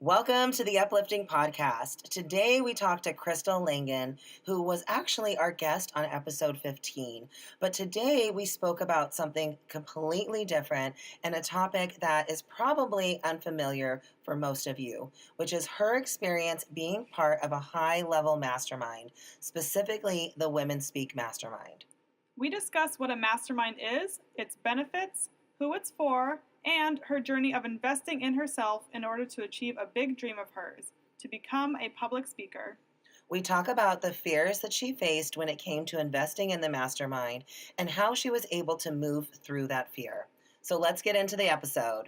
Welcome to the Uplifting Podcast. Today we talked to Crystal Langen, who was actually our guest on episode 15. But today we spoke about something completely different and a topic that is probably unfamiliar for most of you, which is her experience being part of a high-level mastermind, specifically the Women Speak Mastermind. We discuss what a mastermind is, its benefits, who it's for, and her journey of investing in herself in order to achieve a big dream of hers, to become a public speaker. We talk about the fears that she faced when it came to investing in the mastermind and how she was able to move through that fear. So let's get into the episode.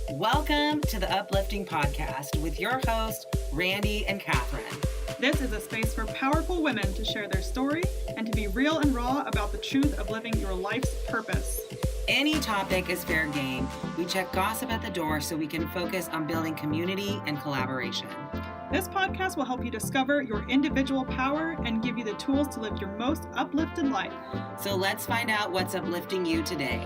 Welcome to the Uplifting Podcast with your hosts, Randy and Catherine. This is a space for powerful women to share their story and to be real and raw about the truth of living your life's purpose. Any topic is fair game. We check gossip at the door so we can focus on building community and collaboration. This podcast will help you discover your individual power and give you the tools to live your most uplifted life. So let's find out what's uplifting you today.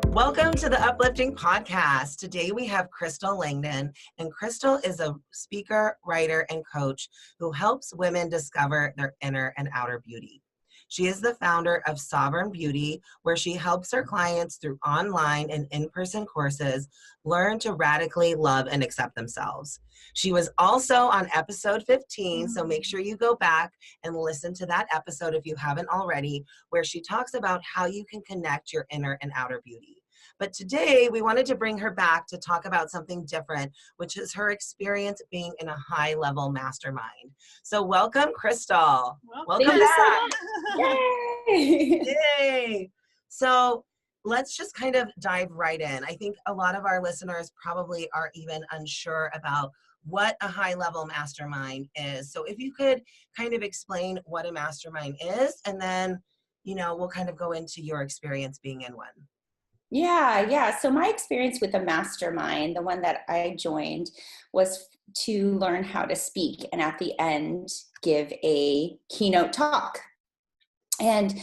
Welcome to the Uplifting Podcast. Today we have Crystal Langen, and Crystal is a speaker, writer, and coach who helps women discover their inner and outer beauty. She is the founder of Sovereign Beauty, where she helps her clients through online and in-person courses learn to radically love and accept themselves. She was also on episode 15, so make sure you go back and listen to that episode if you haven't already, where she talks about how you can connect your inner and outer beauty. But today we wanted to bring her back to talk about something different, which is her experience being in a high-level mastermind. So welcome, Crystal. Welcome back. Yay! Yay! So let's just kind of dive right in. I think a lot of our listeners probably are even unsure about what a high-level mastermind is. So if you could kind of explain what a mastermind is, and then, we'll kind of go into your experience being in one. Yeah. So my experience with the mastermind, the one that I joined, was to learn how to speak and at the end give a keynote talk. And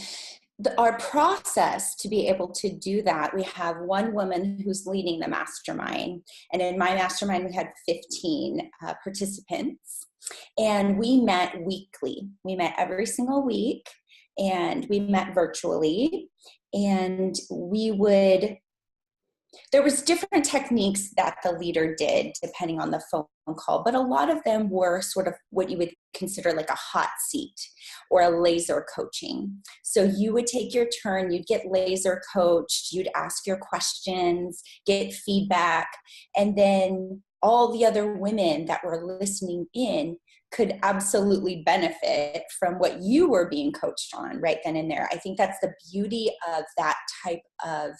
our process to be able to do that, we have one woman who's leading the mastermind. And in my mastermind, we had 15 participants. And we met weekly. We met every single week. And we met virtually. And there was different techniques that the leader did depending on the phone call, but a lot of them were sort of what you would consider like a hot seat or a laser coaching. So you would take your turn, you'd get laser coached, you'd ask your questions, get feedback, and then all the other women that were listening in could absolutely benefit from what you were being coached on right then and there. I think that's the beauty of that type of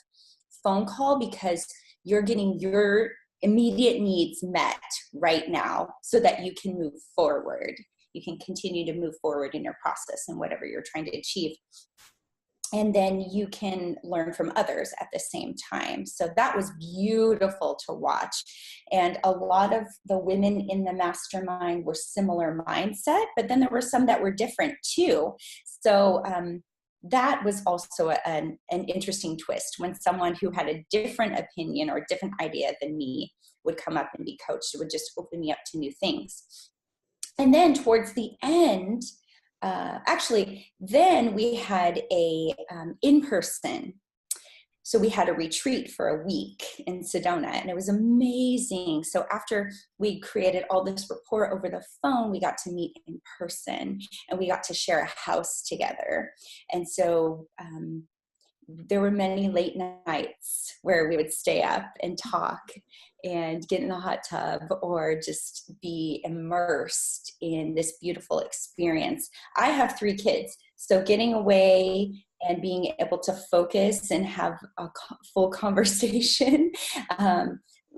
phone call, because you're getting your immediate needs met right now so that you can move forward. You can continue to move forward in your process and whatever you're trying to achieve. And then you can learn from others at the same time. So that was beautiful to watch. And a lot of the women in the mastermind were similar mindset, but then there were some that were different too. So that was also an interesting twist when someone who had a different opinion or a different idea than me would come up and be coached. It would just open me up to new things. And then towards the end, then we had a in-person. So we had a retreat for a week in Sedona, and it was amazing. So after we created all this rapport over the phone, we got to meet in person, and we got to share a house together. And so there were many late nights where we would stay up and talk and get in the hot tub or just be immersed in this beautiful experience. I have 3 kids, so getting away and being able to focus and have a full conversation,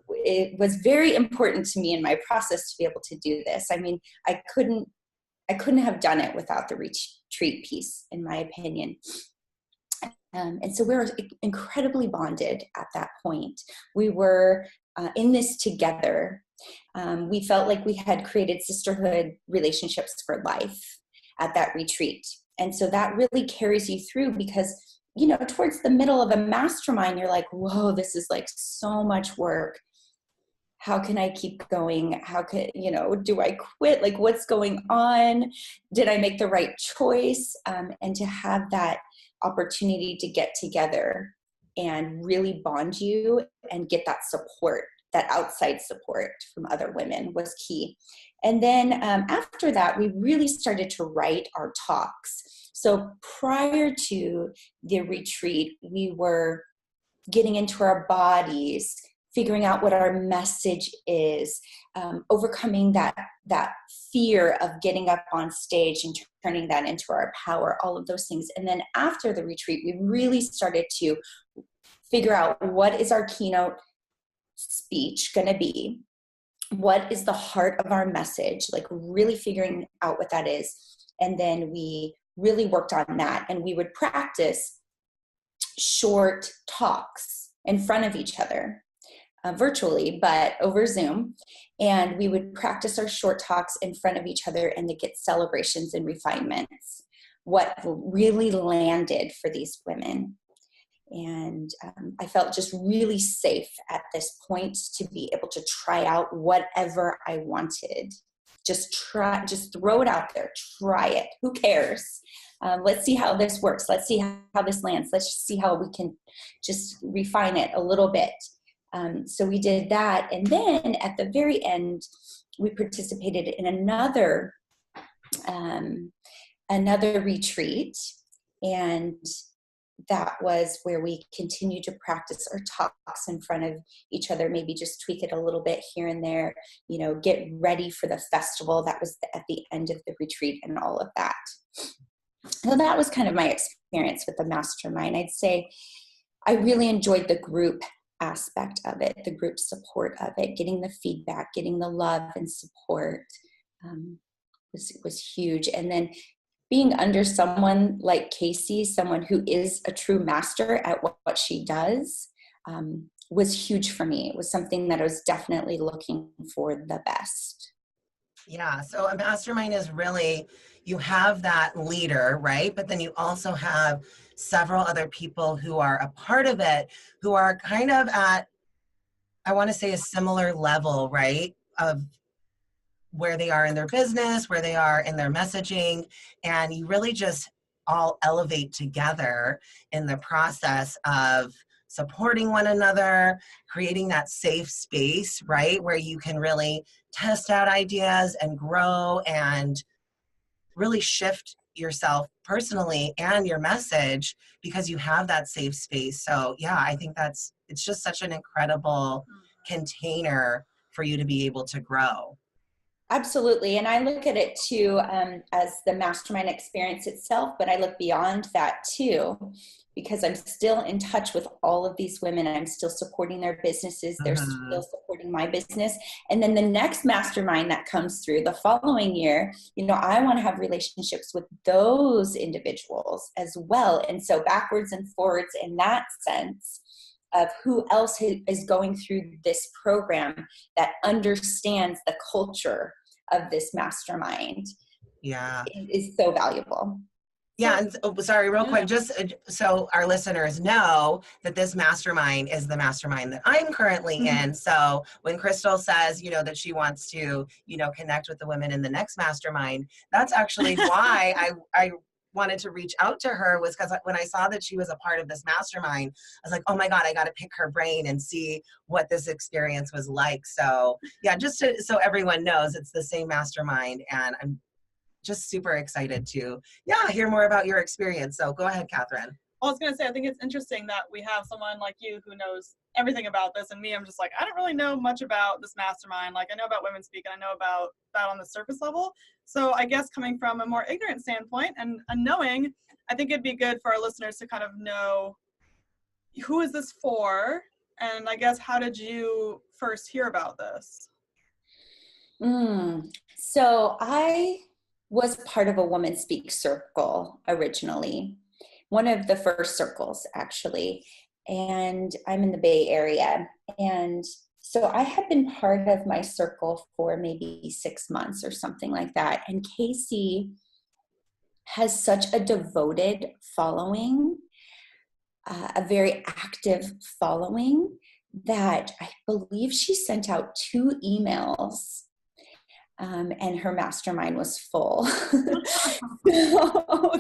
it was very important to me in my process to be able to do this. I mean, I couldn't have done it without the retreat piece, in my opinion. And so we were incredibly bonded at that point. We were in this together. We felt like we had created sisterhood relationships for life. at that retreat. And so that really carries you through because, you know, towards the middle of a mastermind, you're like, whoa, this is like so much work. How can I keep going? How could, you know, do I quit? Like, what's going on? Did I make the right choice? And to have that opportunity to get together and really bond you and get that support, that outside support from other women was key. And then after that, we really started to write our talks. So prior to the retreat, we were getting into our bodies, figuring out what our message is, overcoming that fear of getting up on stage and turning that into our power, all of those things. And then after the retreat, we really started to figure out what is our keynote speech going to be, what is the heart of our message, like really figuring out what that is. And then we really worked on that, and we would practice short talks in front of each other, virtually, but over Zoom. And we would practice our short talks in front of each other and to get celebrations and refinements, what really landed for these women. And I felt just really safe at this point to be able to try out whatever I wanted. Just throw it out there, try it. Who cares? Let's see how this works. Let's see how this lands. Let's see how we can just refine it a little bit. So we did that. And then at the very end, we participated in another retreat. And that was where we continued to practice our talks in front of each other, maybe just tweak it a little bit here and there, you know, get ready for the festival. That was at the end of the retreat and all of that. So that was kind of my experience with the mastermind. I'd say I really enjoyed the group aspect of it, the group support of it, getting the feedback, getting the love and support was huge. And then being under someone like Casey, someone who is a true master at what she does, was huge for me. It was something that I was definitely looking for the best. Yeah, so a mastermind is really, you have that leader, right? But then you also have several other people who are a part of it, who are kind of at, I want to say, a similar level, right? Of where they are in their business, where they are in their messaging, and you really just all elevate together in the process of supporting one another, creating that safe space, right, where you can really test out ideas and grow and really shift yourself personally and your message because you have that safe space. So yeah, I think it's just such an incredible container for you to be able to grow. Absolutely. And I look at it too as the mastermind experience itself, but I look beyond that too, because I'm still in touch with all of these women. I'm still supporting their businesses. They're still supporting my business. And then the next mastermind that comes through the following year, you know, I want to have relationships with those individuals as well. And so backwards and forwards in that sense of who else is going through this program that understands the culture of this mastermind. Yeah. Is so valuable. Yeah, and sorry, real quick, just so our listeners know that this mastermind is the mastermind that I'm currently in. So when Crystal says, you know, that she wants to, you know, connect with the women in the next mastermind, that's actually why I wanted to reach out to her, was because when I saw that she was a part of this mastermind, I was like, oh my God, I got to pick her brain and see what this experience was like. So yeah, so everyone knows it's the same mastermind, and I'm just super excited to hear more about your experience. So go ahead, Catherine. I was going to say, I think it's interesting that we have someone like you who knows everything about this, and me, I'm just like, I don't really know much about this mastermind. Like, I know about Women Speak, and I know about that on the surface level. So I guess coming from a more ignorant standpoint and knowing, I think it'd be good for our listeners to kind of know, who is this for? And I guess, how did you first hear about this? So I was part of a Women Speak circle originally, one of the first circles actually, and I'm in the Bay Area. And so I had been part of my circle for maybe 6 months or something like that. And Casey has such a devoted following, a very active following, that I believe she sent out 2 emails, and her mastermind was full. So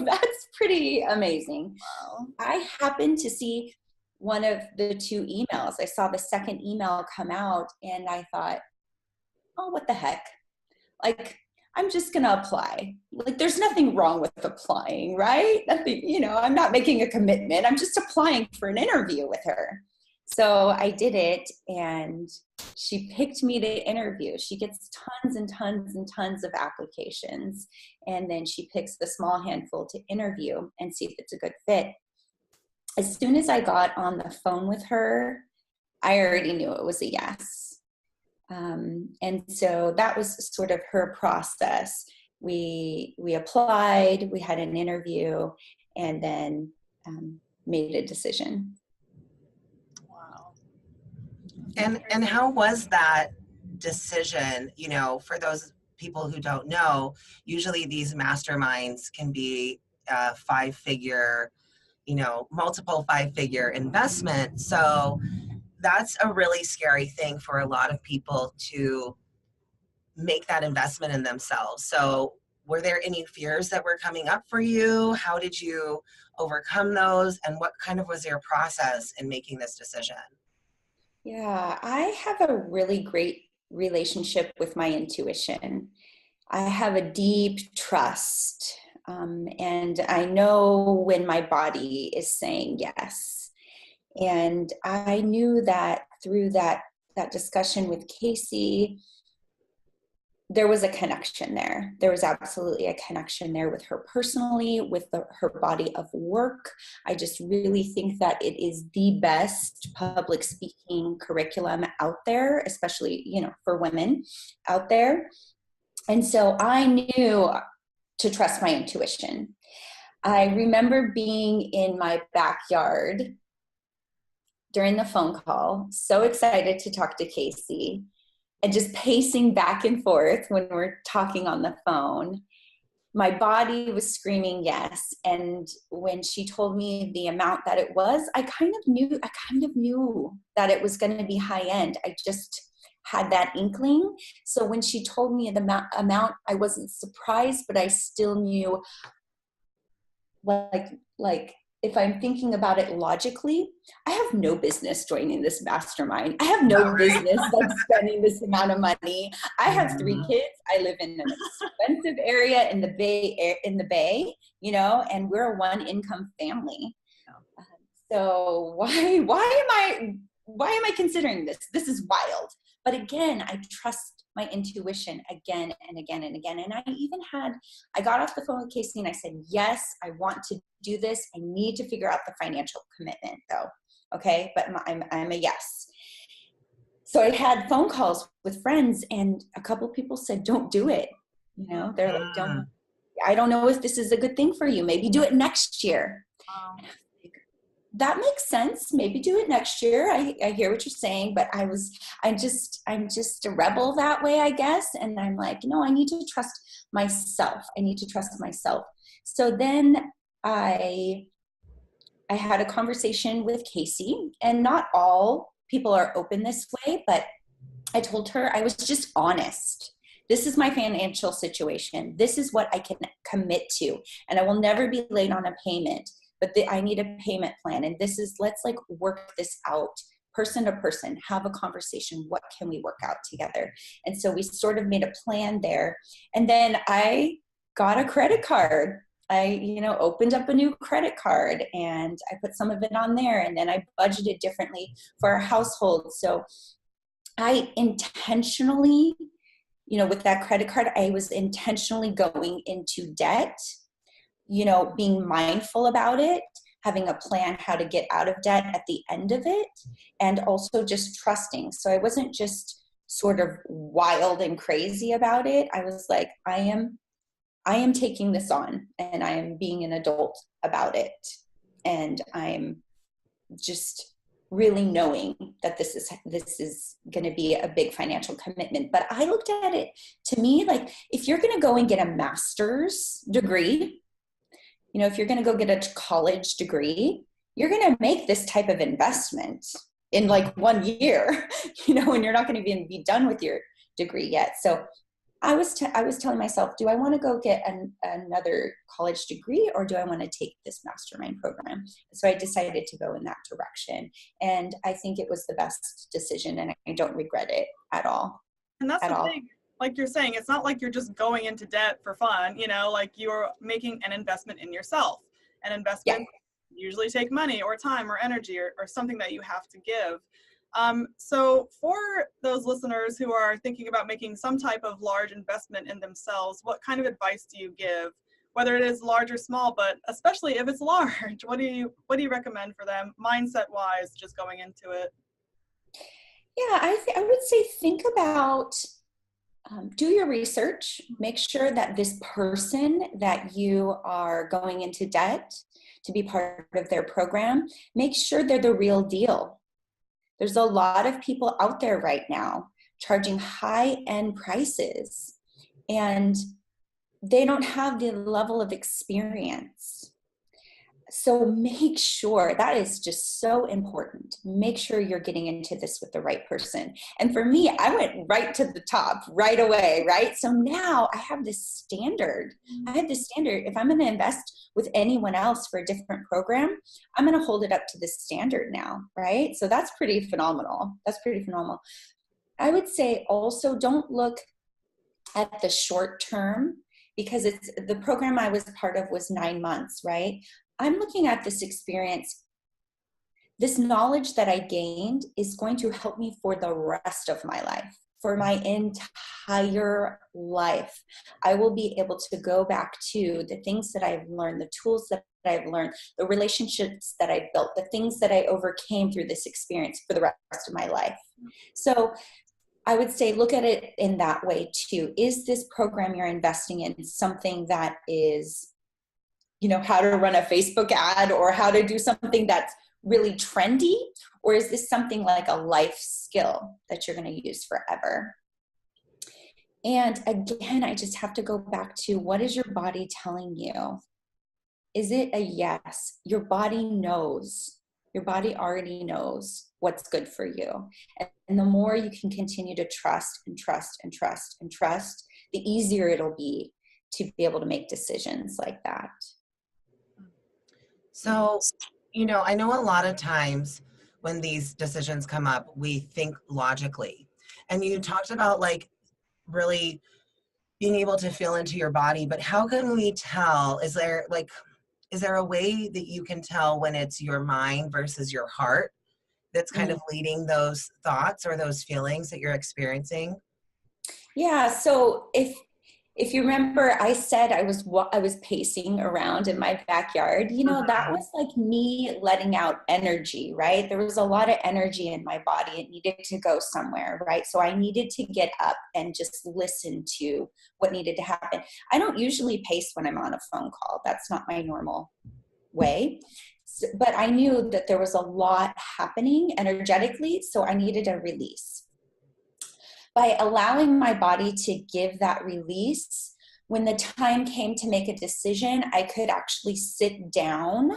that's pretty amazing. Wow. I happened to see one of the 2 emails. I saw the second email come out and I thought, oh, what the heck? Like, I'm just going to apply. Like, there's nothing wrong with applying, right? Nothing, I'm not making a commitment. I'm just applying for an interview with her. So I did it, and she picked me to interview. She gets tons and tons and tons of applications, and then she picks the small handful to interview and see if it's a good fit. As soon as I got on the phone with her, I already knew it was a yes. And so that was sort of her process. We applied, we had an interview, and then made a decision. Wow. And how was that decision? For those people who don't know, usually these masterminds can be a 5-figure, multiple 5-figure investment. So that's a really scary thing for a lot of people to make that investment in themselves. So were there any fears that were coming up for you? How did you overcome those? And what kind of was your process in making this decision? Yeah, I have a really great relationship with my intuition. I have a deep trust, and I know when my body is saying yes. And I knew that through that discussion with Casey, there was a connection there. There was absolutely a connection there with her personally, with her body of work. I just really think that it is the best public speaking curriculum out there, especially, for women out there. And so I knew to trust my intuition. I remember being in my backyard during the phone call, so excited to talk to Casey, and just pacing back and forth when we're talking on the phone. My body was screaming yes. And when she told me the amount that it was, I kind of knew that it was going to be high end. I just had that inkling. So when she told me the amount, I wasn't surprised, but I still knew, like, if I'm thinking about it logically, I have no business joining this mastermind. I have no business spending this amount of money. I have 3 kids. I live in an expensive area in the Bay, and we're a 1-income family. So why am I considering this? This is wild. But again, I trust my intuition again and again and again. And I got off the phone with Casey and I said, yes, I want to do this. I need to figure out the financial commitment though. Okay. But I'm a yes. So I had phone calls with friends, and a couple of people said, don't do it. They're like, I don't know if this is a good thing for you. Maybe do it next year. That makes sense. Maybe do it next year. I hear what you're saying, but I'm just a rebel that way, I guess. And I'm like, no, I need to trust myself. So then I had a conversation with Casey, and not all people are open this way, but I told her I was just honest. This is my financial situation. This is what I can commit to, and I will never be late on a payment. But I need a payment plan. And let's work this out person to person, have a conversation. What can we work out together? And so we sort of made a plan there. And then I got a credit card. I, opened up a new credit card, and I put some of it on there. And then I budgeted differently for our household. So I intentionally, with that credit card, I was intentionally going into debt, being mindful about it, having a plan how to get out of debt at the end of it, and also just trusting. So I wasn't just sort of wild and crazy about it. I was like, I am taking this on, and I am being an adult about it. And I'm just really knowing that this is going to be a big financial commitment. But I looked at it, to me, like, if you're going to go and get a master's degree, if you're going to go get a college degree, you're going to make this type of investment in like 1 year, and you're not going to be done with your degree yet. So I was telling myself, do I want to go get another college degree, or do I want to take this mastermind program? So I decided to go in that direction. And I think it was the best decision, and I don't regret it at all. And that's the thing, like you're saying, it's not like you're just going into debt for fun, like you're making an investment in yourself. An investment usually take money or time or energy or something that you have to give. So for those listeners who are thinking about making some type of large investment in themselves, what kind of advice do you give? Whether it is large or small, but especially if it's large, what do you recommend for them mindset wise, just going into it? Yeah, I would say think about, do your research, make sure that this person that you are going into debt to be part of their program, make sure they're the real deal. There's a lot of people out there right now charging high-end prices, and they don't have the level of experience. So make sure, that is just so important. Make sure you're getting into this with the right person. And for me, I went right to the top right away, right? So now I have this standard. If I'm going to invest with anyone else for a different program, I'm going to hold it up to this standard now, right? So that's pretty phenomenal. I would say also don't look at the short term, because it's the program I was part of was 9 months, right? I'm looking at this experience, this knowledge that I gained is going to help me for the rest of my life, for my entire life. I will be able to go back to the things that I've learned, the tools that I've learned, the relationships that I've built, the things that I overcame through this experience for the rest of my life. So I would say look at it in that way too. Is this program you're investing in something that is, how to run a Facebook ad or how to do something that's really trendy? Or is this something like a life skill that you're going to use forever? And again, I just have to go back to, what is your body telling you? Is it a yes? Your body knows. Your body already knows what's good for you. And the more you can continue to trust and trust and trust and trust, the easier it'll be to be able to make decisions like that. So, I know a lot of times when these decisions come up, we think logically. And you talked about like really being able to feel into your body, but how can we tell? Is there a way that you can tell when it's your mind versus your heart that's kind of leading those thoughts or those feelings that you're experiencing? Yeah. So if you remember, I said I was pacing around in my backyard, that was like me letting out energy, right? There was a lot of energy in my body. It needed to go somewhere, right? So I needed to get up and just listen to what needed to happen. I don't usually pace when I'm on a phone call. That's not my normal way. But I knew that there was a lot happening energetically, so I needed a release. By allowing my body to give that release, when the time came to make a decision, I could actually sit down,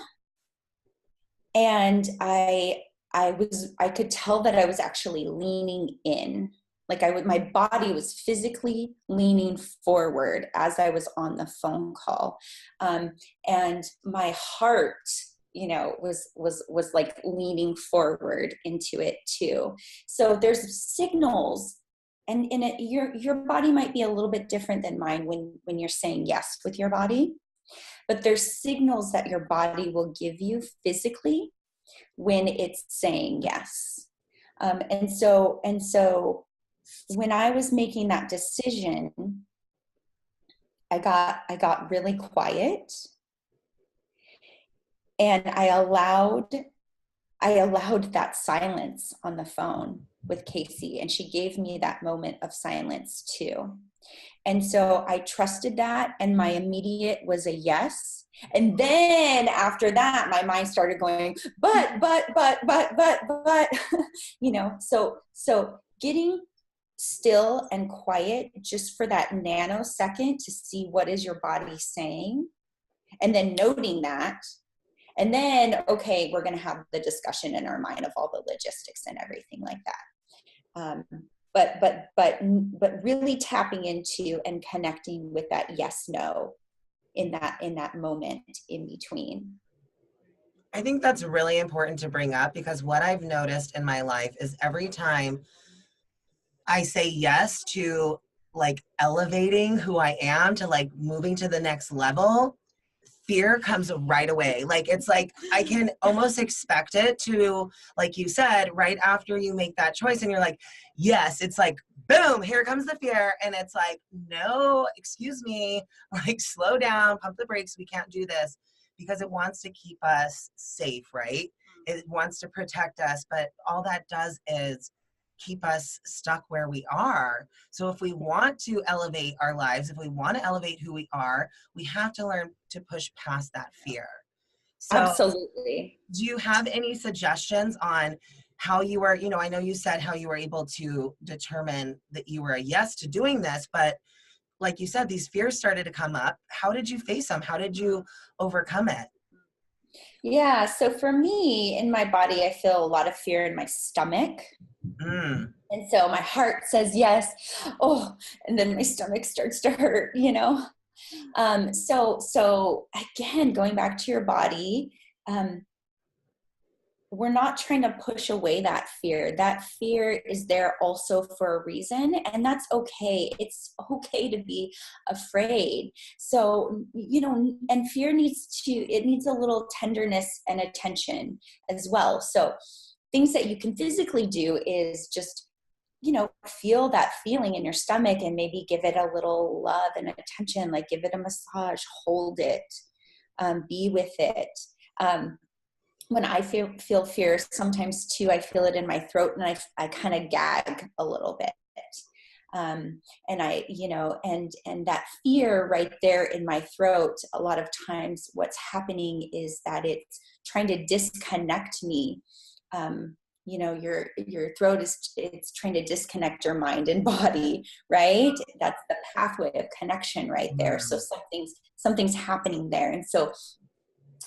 and I could tell that I was actually leaning in. Like my body was physically leaning forward as I was on the phone call. And my heart, was like leaning forward into it too. So there's signals. And your body might be a little bit different than mine when you're saying yes with your body, but there's signals that your body will give you physically when it's saying yes. And so when I was making that decision, I got really quiet, and I allowed that silence on the phone with Casey, and she gave me that moment of silence too. And so I trusted that, and my immediate was a yes. And then after that, my mind started going, but, so getting still and quiet just for that nanosecond to see what is your body saying and then noting that. And then, okay, we're going to have the discussion in our mind of all the logistics and everything like that. But really tapping into and connecting with that yes, no in that moment in between. I think that's really important to bring up, because what I've noticed in my life is every time I say yes to like elevating who I am, to like moving to the next level, fear comes right away. Like, it's like I can almost expect it to, like you said, right after you make that choice and you're like, yes, it's like, boom, here comes the fear. And it's like, no, excuse me, like slow down, pump the brakes. We can't do this, because it wants to keep us safe, right? It wants to protect us, but all that does is keep us stuck where we are. So if we want to elevate our lives, if we want to elevate who we are, we have to learn to push past that fear. So Absolutely. do you have any suggestions on how you were, I know you said how you were able to determine that you were a yes to doing this, but like you said, these fears started to come up. How did you face them? How did you overcome it? Yeah. So for me, in my body, I feel a lot of fear in my stomach. Mm. And so my heart says yes. Oh, and then my stomach starts to hurt, So again, going back to your body, we're not trying to push away that fear. That fear is there also for a reason, and that's okay. It's okay to be afraid. So, and fear needs a little tenderness and attention as well. So things that you can physically do is just, feel that feeling in your stomach and maybe give it a little love and attention, like give it a massage, hold it, be with it. When I feel fear, sometimes too, I feel it in my throat and I kind of gag a little bit. And and that fear right there in my throat, a lot of times what's happening is that it's trying to disconnect me. Your throat it's trying to disconnect your mind and body, right? That's the pathway of connection right there. So something's happening there. And so,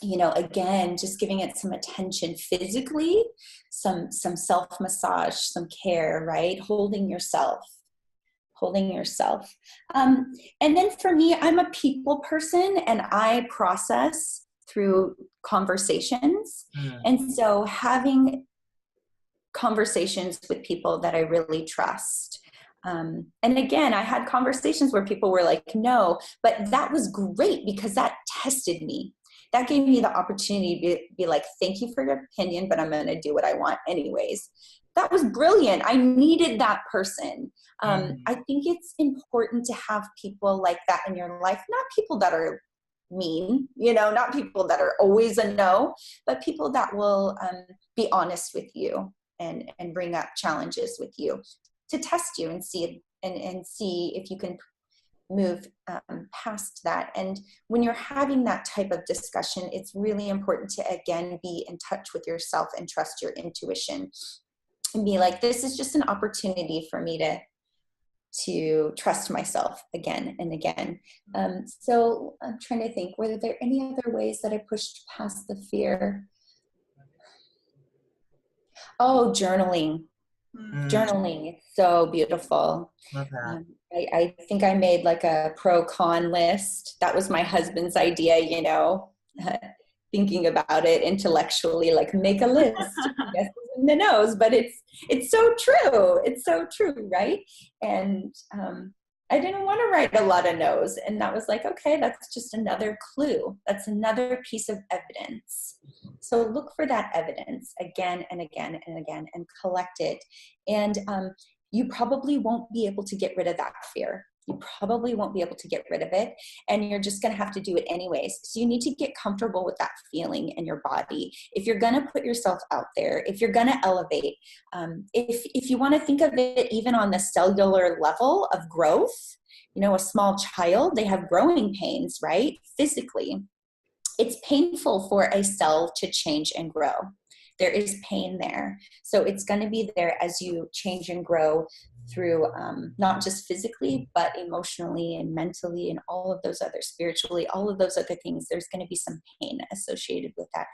again, just giving it some attention physically, some self massage, some care, right? Holding yourself. And then for me, I'm a people person and I process through conversations. And so having conversations with people that I really trust. And again, I had conversations where people were like, no, but that was great because that tested me. That gave me the opportunity to be like, thank you for your opinion, but I'm going to do what I want anyways. That was brilliant. I needed that person. I think it's important to have people like that in your life, not people that are mean, not people that are always a no, but people that will be honest with you and bring up challenges with you to test you and see if you can move past that. And when you're having that type of discussion, it's really important to, again, be in touch with yourself and trust your intuition and be like, this is just an opportunity for me to trust myself again and again. So I'm trying to think, were there any other ways that I pushed past the fear? Oh, journaling. Journaling. It's so beautiful. Love that. I think I made like a pro-con list. That was my husband's idea, thinking about it intellectually, like make a list. Yes, in the nose, but it's so true. It's so true, right? And I didn't want to write a lot of no's, and that was like, okay, that's just another clue. That's another piece of evidence. So look for that evidence again and again and again, and collect it. And you probably won't be able to get rid of that fear. You probably won't be able to get rid of it, and you're just going to have to do it anyways. So you need to get comfortable with that feeling in your body. If you're going to put yourself out there, if you're going to elevate, if you want to think of it even on the cellular level of growth, a small child, they have growing pains, right? Physically, it's painful for a cell to change and grow. there is pain there. So it's going to be there as you change and grow through not just physically, but emotionally and mentally and all of those other, spiritually, all of those other things. There's going to be some pain associated with that.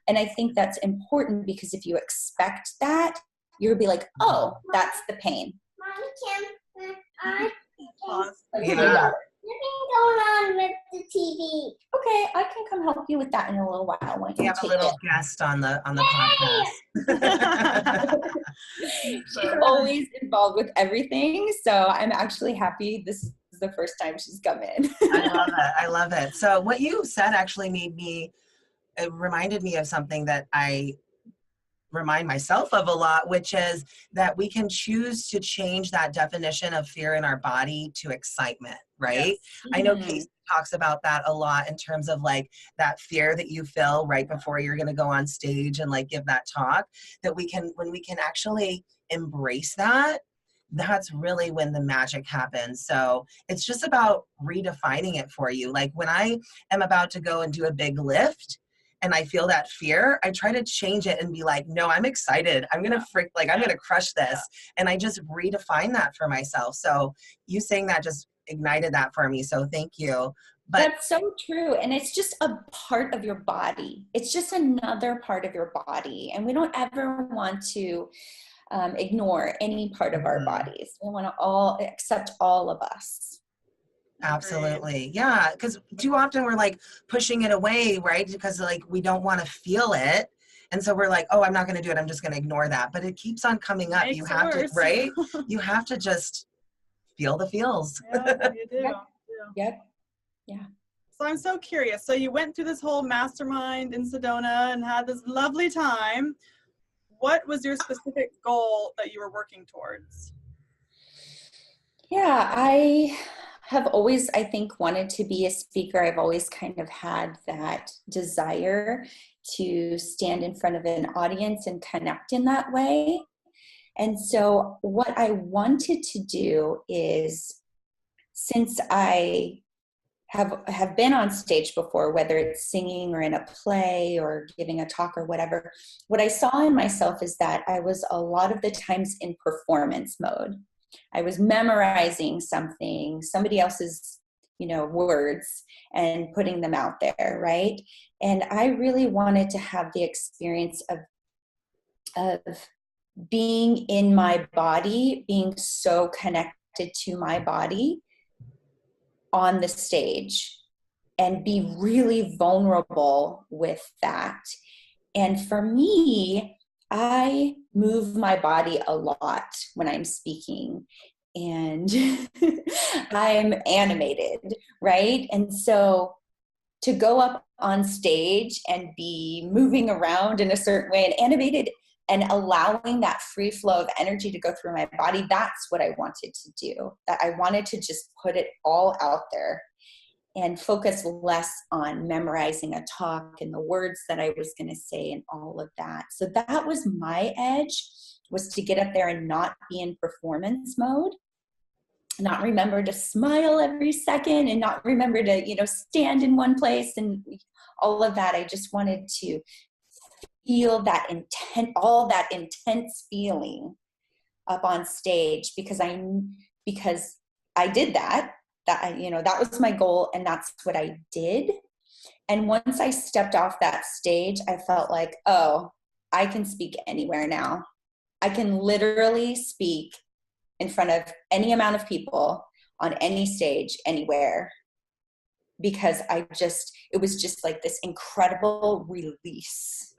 And I think that's important, because if you expect that, you'll be like, oh, that's the pain. Pause. Yeah. Nothing going on with the TV. Okay, I can come help you with that in a little while. Why don't We you have a take little it? guest on the podcast. She's always involved with everything, so I'm actually happy this is the first time she's come in. I love it. I love it. So what you said actually it reminded me of something that I remind myself of a lot, which is that we can choose to change that definition of fear in our body to excitement, right? Yes. I know Casey talks about that a lot in terms of like that fear that you feel right before you're going to go on stage and like give that talk, that when we can actually embrace that, that's really when the magic happens. So it's just about redefining it for you. Like when I am about to go and do a big lift, and I feel that fear, I try to change it and be like, no, I'm excited. I'm going to I'm going to crush this. Yeah. And I just redefine that for myself. So you saying that just ignited that for me. So thank you. But that's so true. And it's just a part of your body. It's just another part of your body. And we don't ever want to ignore any part of our bodies. We want to accept all of us. absolutely. Yeah. Because too often we're like pushing it away, right? Because like we don't want to feel it. And so we're like, oh, I'm not going to do it. I'm just going to ignore that. But it keeps on coming up. Makes You it have to, worse. right? You have to just feel the feels. Yeah, you do. Yep. Yeah. Yep. Yeah. So I'm so curious. So you went through this whole mastermind in Sedona and had this lovely time. What was your specific goal that you were working towards? Yeah, I have always, I think, wanted to be a speaker. I've always kind of had that desire to stand in front of an audience and connect in that way. And so what I wanted to do is, since I have been on stage before, whether it's singing or in a play or giving a talk or whatever, what I saw in myself is that I was a lot of the times in performance mode. I was memorizing somebody else's, words, and putting them out there, right? And I really wanted to have the experience of being in my body, being so connected to my body on the stage, and be really vulnerable with that. And for me, I move my body a lot when I'm speaking, and I'm animated, right? And so to go up on stage and be moving around in a certain way and animated and allowing that free flow of energy to go through my body, that's what I wanted to do. That I wanted to just put it all out there and focus less on memorizing a talk and the words that I was going to say and all of that. So that was my edge, was to get up there and not be in performance mode, not remember to smile every second, and not remember to, stand in one place and all of that. I just wanted to feel that all that intense feeling up on stage, because I did that. That was my goal, and that's what I did. And once I stepped off that stage, I felt like, oh, I can speak anywhere now. I can literally speak in front of any amount of people on any stage, anywhere, because it was just like this incredible release.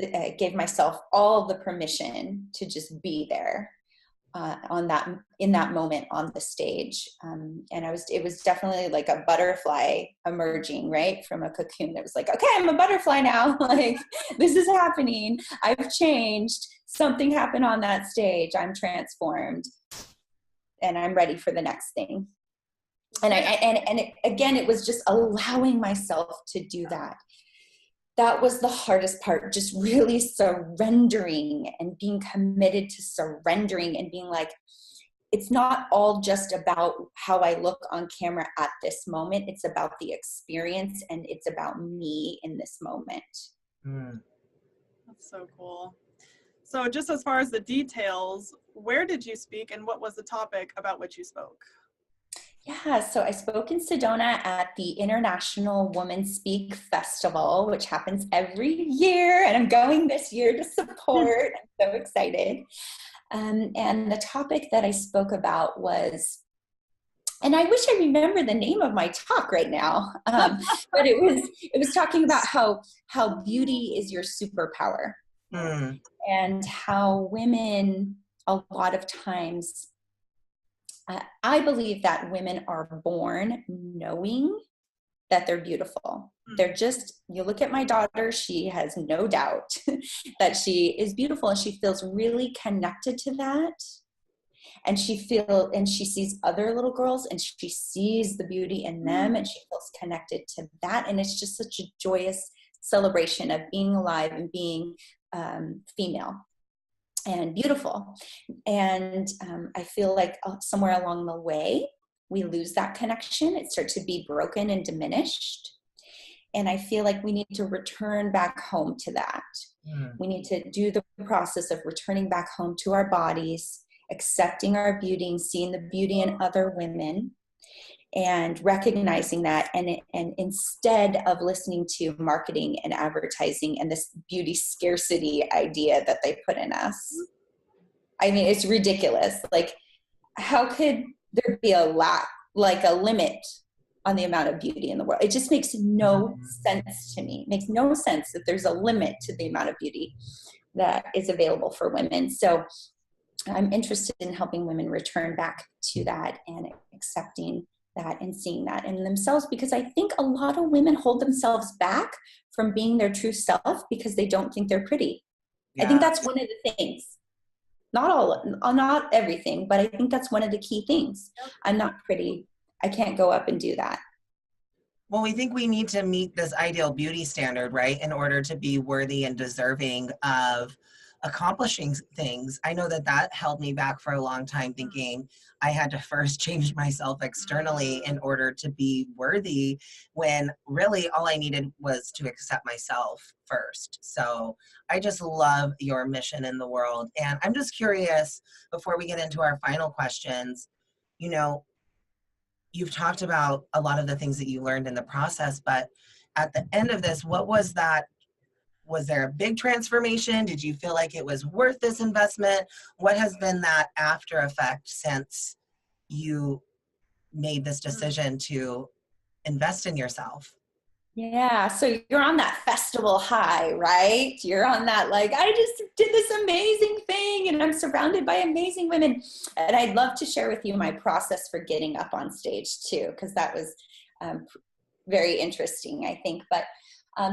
I gave myself all the permission to just be there. In that moment on the stage. And it was definitely like a butterfly emerging, right, from a cocoon. It was like, okay, I'm a butterfly now. Like, this is happening. I've changed. Something happened on that stage. I'm transformed, and I'm ready for the next thing. And again, it was just allowing myself to do that. That was the hardest part, just really surrendering and being committed to surrendering and being like, it's not all just about how I look on camera at this moment. It's about the experience, and it's about me in this moment. That's so cool. So just as far as the details, where did you speak and what was the topic about which you spoke? Yeah, so I spoke in Sedona at the International Women Speak Festival, which happens every year, and I'm going this year to support. I'm so excited. And the topic that I spoke about was, and I wish I remember the name of my talk right now, but it was talking about how beauty is your superpower, Mm. and how women a lot of times, I believe that women are born knowing that they're beautiful. They're just, you look at my daughter, she has no doubt that she is beautiful, and she feels really connected to that. And she sees other little girls, and she sees the beauty in them, and she feels connected to that. And it's just such a joyous celebration of being alive and being female and beautiful. And I feel like somewhere along the way, we lose that connection. It starts to be broken and diminished. And I feel like we need to return back home to that. We need to do the process of returning back home to our bodies, accepting our beauty and seeing the beauty in other women, and recognizing that, and instead of listening to marketing and advertising and this beauty scarcity idea that they put in us. I mean, it's ridiculous. Like, how could there be a limit on the amount of beauty in the world? It just makes no sense to me. It makes no sense that there's a limit to the amount of beauty that is available for women. So I'm interested in helping women return back to that and accepting that and seeing that in themselves, because I think a lot of women hold themselves back from being their true self because they don't think they're pretty. Yeah. I think that's one of the things. Not everything, but I think that's one of the key things. I'm not pretty. I can't go up and do that. Well, we think we need to meet this ideal beauty standard, right, in order to be worthy and deserving of accomplishing things. I know that held me back for a long time, thinking I had to first change myself externally in order to be worthy, when really all I needed was to accept myself first. So I just love your mission in the world. And I'm just curious, before we get into our final questions, you've talked about a lot of the things that you learned in the process, but at the end of this, what was that? Was there a big transformation? Did you feel like it was worth this investment? What has been that after effect since you made this decision to invest in yourself? Yeah, so you're on that festival high, right? You're on that, like, I just did this amazing thing and I'm surrounded by amazing women. And I'd love to share with you my process for getting up on stage too, because that was very interesting, I think. But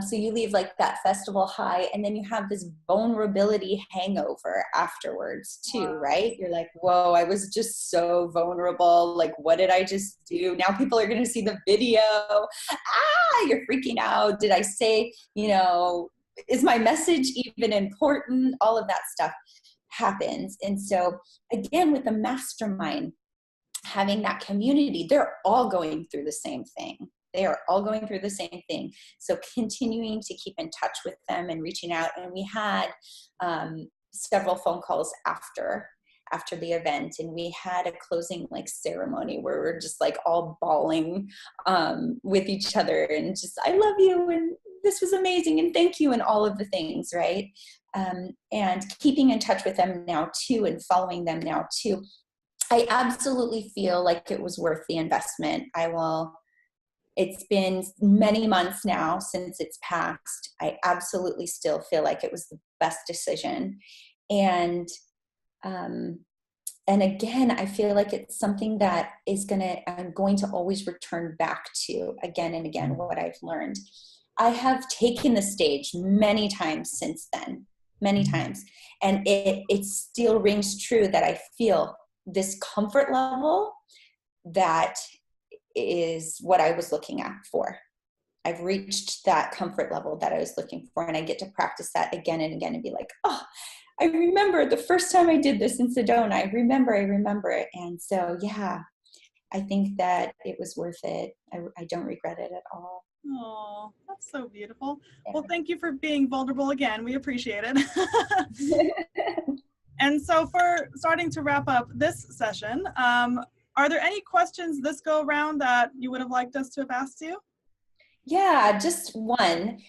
so you leave like that festival high, and then you have this vulnerability hangover afterwards too, right? You're like, whoa, I was just so vulnerable. Like, what did I just do? Now people are going to see the video. You're freaking out. Did I say, is my message even important? All of that stuff happens. And so again, with the mastermind, having that community, they're all going through the same thing. They are all going through the same thing. So continuing to keep in touch with them and reaching out. And we had several phone calls after the event, and we had a closing ceremony where we're just all bawling with each other and just, I love you, and this was amazing, and thank you, and all of the things, right? And keeping in touch with them now too, and following them now too. I absolutely feel like it was worth the investment. It's been many months now since it's passed. I absolutely still feel like it was the best decision. And again, I feel like it's something that I'm going to always return back to again and again, what I've learned. I have taken the stage many times since then, many times. And it still rings true that I feel this comfort level that is what I was looking for. I've reached that comfort level that I was looking for, and I get to practice that again and again and be like, oh, I remember the first time I did this in Sedona. I remember it. And so, yeah, I think that it was worth it. I don't regret it at all. Oh, that's so beautiful. Well, thank you for being vulnerable again. We appreciate it. And so for starting to wrap up this session, are there any questions this go around that you would have liked us to have asked you? Yeah, just one.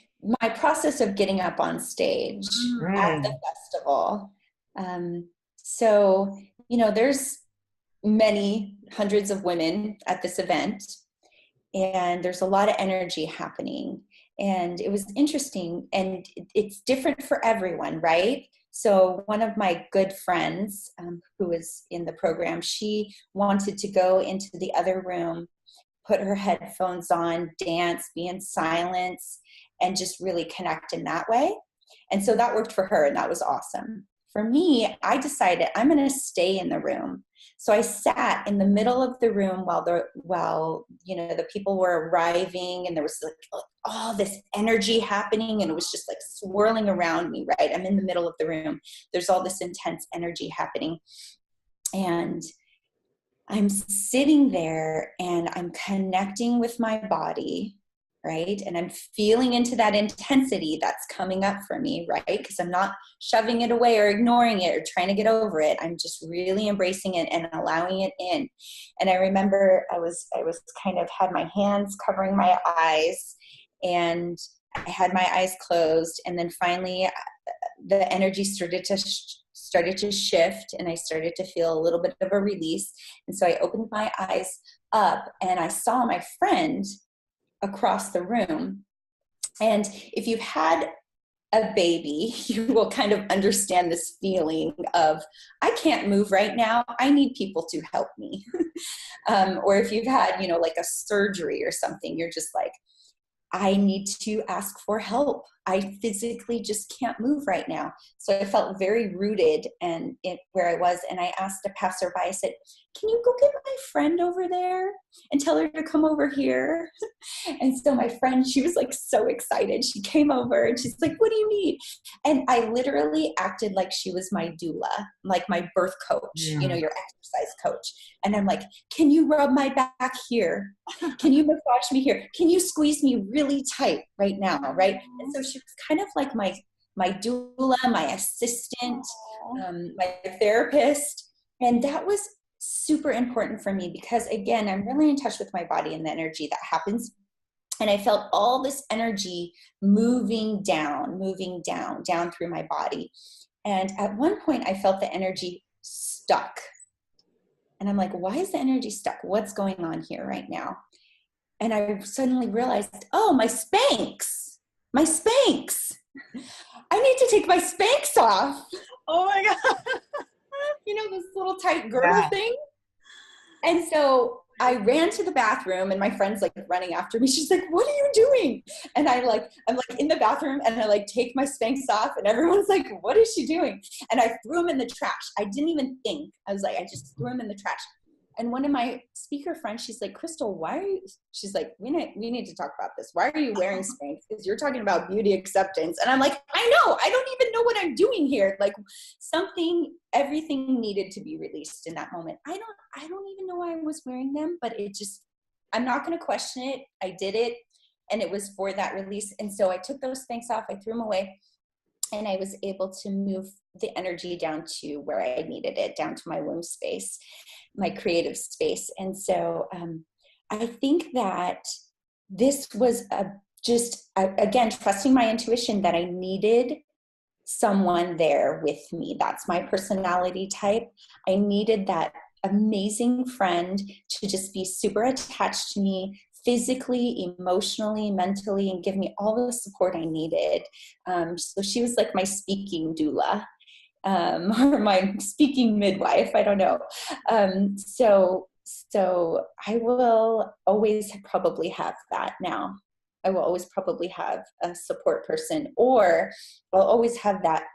My process of getting up on stage at the festival. Um, so, there's many hundreds of women at this event, and there's a lot of energy happening. And it was interesting, and it's different for everyone, right? So one of my good friends who was in the program, she wanted to go into the other room, put her headphones on, dance, be in silence, and just really connect in that way. And so that worked for her, and that was awesome. For me, I decided I'm going to stay in the room. So I sat in the middle of the room while the people were arriving, and there was like all this energy happening, and it was just like swirling around me, right? I'm in the middle of the room. There's all this intense energy happening. And I'm sitting there and I'm connecting with my body, right? And I'm feeling into that intensity that's coming up for me, right? Because I'm not shoving it away or ignoring it or trying to get over it. I'm just really embracing it and allowing it in. And I remember I was kind of had my hands covering my eyes, and I had my eyes closed, and then finally the energy started to shift, and I started to feel a little bit of a release. And so I opened my eyes up and I saw my friend across the room. And if you've had a baby, you will kind of understand this feeling of, I can't move right now. I need people to help me. Or if you've had, like a surgery or something, you're just like, I need to ask for help. I physically just can't move right now. So I felt very rooted and where I was. And I asked a passerby, I said, can you go get my friend over there and tell her to come over here? And so my friend, she was like so excited. She came over and she's like, what do you need? And I literally acted like she was my doula, like my birth coach, your exercise coach. And I'm like, can you rub my back here? Can you massage me here? Can you squeeze me really tight right now, right? And so she was kind of like my doula, my assistant, my therapist. And that was super important for me because, again, I'm really in touch with my body and the energy that happens. And I felt all this energy moving down through my body. And at one point, I felt the energy stuck. And I'm like, why is the energy stuck? What's going on here right now? And I suddenly realized, oh, my Spanx. I need to take my Spanx off. Oh my God. This little tight girdle thing. And so I ran to the bathroom, and my friend's like running after me. She's like, what are you doing? And I'm like in the bathroom, and I like take my Spanx off, and everyone's like, what is she doing? And I threw them in the trash. I didn't even think. I was like, I just threw them in the trash. And one of my speaker friends, she's like, Crystal, why are you, she's like, we need to talk about this. Why are you wearing Spanx? Because you're talking about beauty acceptance. And I'm like, I know, I don't even know what I'm doing here. Like everything needed to be released in that moment. I don't even know why I was wearing them, but I'm not going to question it. I did it, and it was for that release. And so I took those things off, I threw them away, and I was able to move the energy down to where I needed it, down to my womb space, my creative space. And so I think that this was again, trusting my intuition that I needed someone there with me. That's my personality type. I needed that amazing friend to just be super attached to me, physically, emotionally, mentally, and give me all the support I needed. So she was like my speaking doula, or my speaking midwife. I don't know. So I will always probably have that now. I will always probably have a support person, or I'll always have that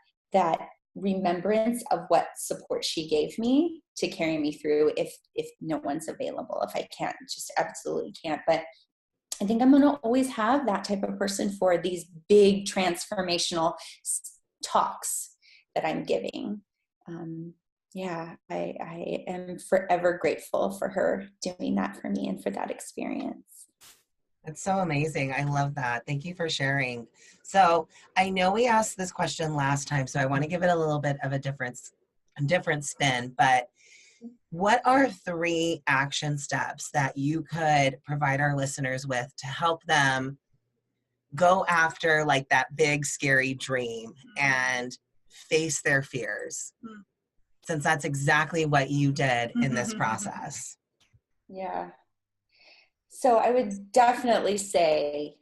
remembrance of what support she gave me to carry me through if no one's available, if I can't, just absolutely can't. But I think I'm going to always have that type of person for these big transformational talks that I'm giving. I am forever grateful for her doing that for me and for that experience. It's so amazing. I love that. Thank you for sharing. So I know we asked this question last time, so I want to give it a little bit of a different spin, but what are 3 action steps that you could provide our listeners with to help them go after like that big scary dream and face their fears? Since that's exactly what you did in this process. Yeah. So I would definitely say,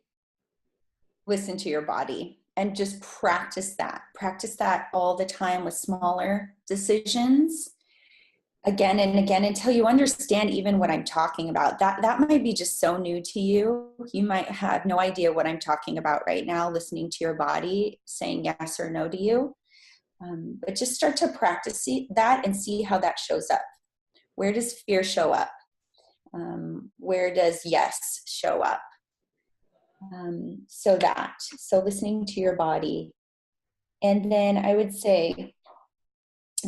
listen to your body and just practice that. Practice that all the time with smaller decisions again and again until you understand even what I'm talking about. That might be just so new to you. You might have no idea what I'm talking about right now, listening to your body, saying yes or no to you. But just start to practice that and see how that shows up. Where does fear show up? Where does yes show up? So listening to your body. And then I would say,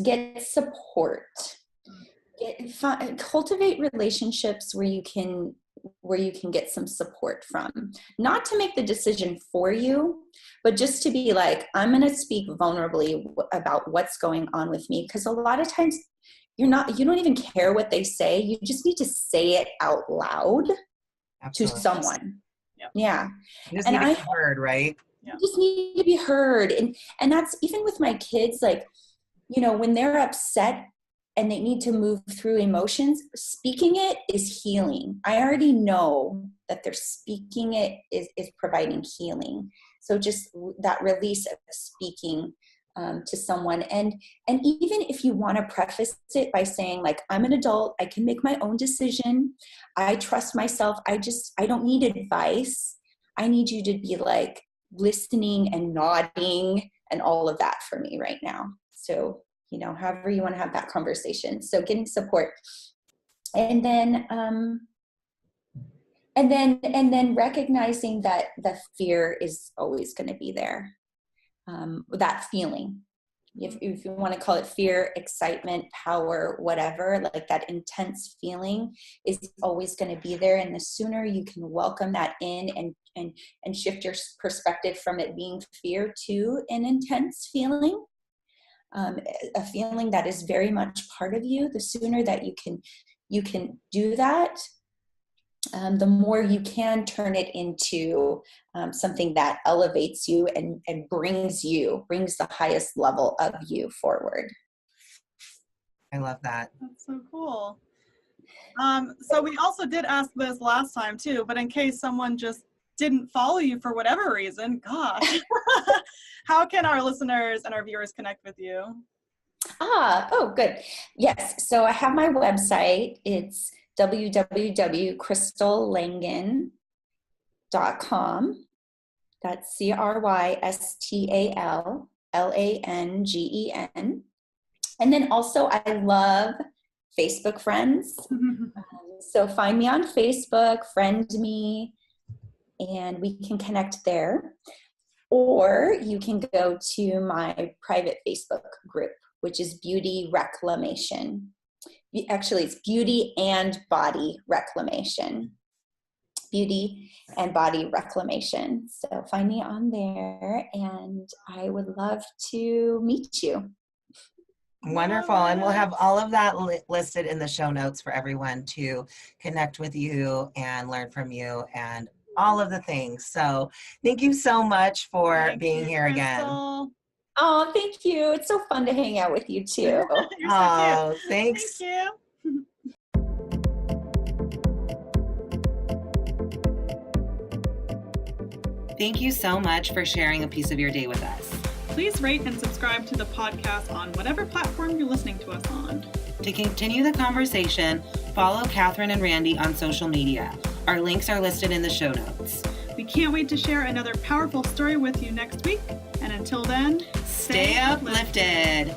get support. Cultivate relationships where you can get some support from, not to make the decision for you, but just to be like, I'm going to speak vulnerably about what's going on with me. Because a lot of times you don't even care what they say. You just need to say it out loud. Absolutely. To someone. Yep. Yeah. You just need to be heard, right? You just need to be heard. And that's even with my kids, like, when they're upset and they need to move through emotions, speaking it is healing. I already know that they're speaking it is providing healing. So just that release of speaking to someone. And even if you want to preface it by saying, like, I'm an adult, I can make my own decision. I trust myself. I don't need advice. I need you to be like listening and nodding and all of that for me right now. So, however you want to have that conversation. So getting support. And then recognizing that the fear is always going to be there. That feeling, if you want to call it fear, excitement, power, whatever, like that intense feeling is always going to be there. And the sooner you can welcome that in and shift your perspective from it being fear to an intense feeling, a feeling that is very much part of you, the sooner that you can do that, the more you can turn it into something that elevates you and brings the highest level of you forward. I love that. That's so cool. So we also did ask this last time too, but in case someone just didn't follow you for whatever reason, gosh, how can our listeners and our viewers connect with you? Oh, good. Yes. So I have my website. It's www.crystallangen.com. That's CrystalLangen. And then also I love Facebook friends. So find me on Facebook, friend me, and we can connect there. Or you can go to my private Facebook group, which is Beauty Reclamation. Actually, it's Beauty and Body Reclamation. Beauty and Body Reclamation. So find me on there, and I would love to meet you. Wonderful. And we'll have all of that listed in the show notes for everyone to connect with you and learn from you and all of the things. So thank you so much for being here again. Oh, thank you. It's so fun to hang out with you too. You're so cute. Thanks. Thank you. Thank you so much for sharing a piece of your day with us. Please rate and subscribe to the podcast on whatever platform you're listening to us on. To continue the conversation, follow Catherine and Randy on social media. Our links are listed in the show notes. We can't wait to share another powerful story with you next week. And until then, stay uplifted.